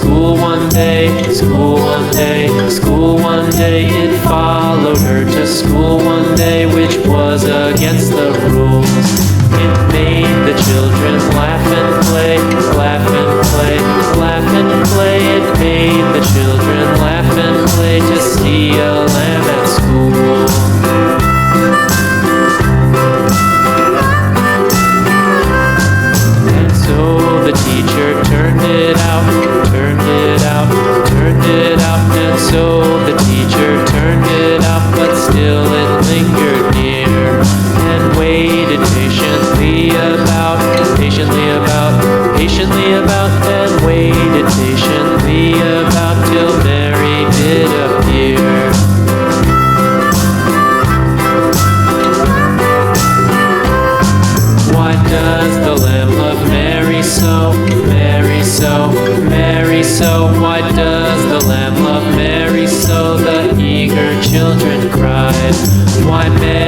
school one day, school one day, school one day. It followed her to school one day, which was against the rules. It made the children laugh and play, laugh and play, laugh and play. It made the children laugh and play to see a lamb at school. And so the teacher turned it out, turned it out, turned it out. And so the teacher turned it out, but still it lingered near and waited patiently about, patiently about, patiently about, and waited patiently about till Mary did appear. Why does the Lamb love Mary so, Mary so, Mary so? Why does the Lamb love Mary so? The eager children cried. Why Mary?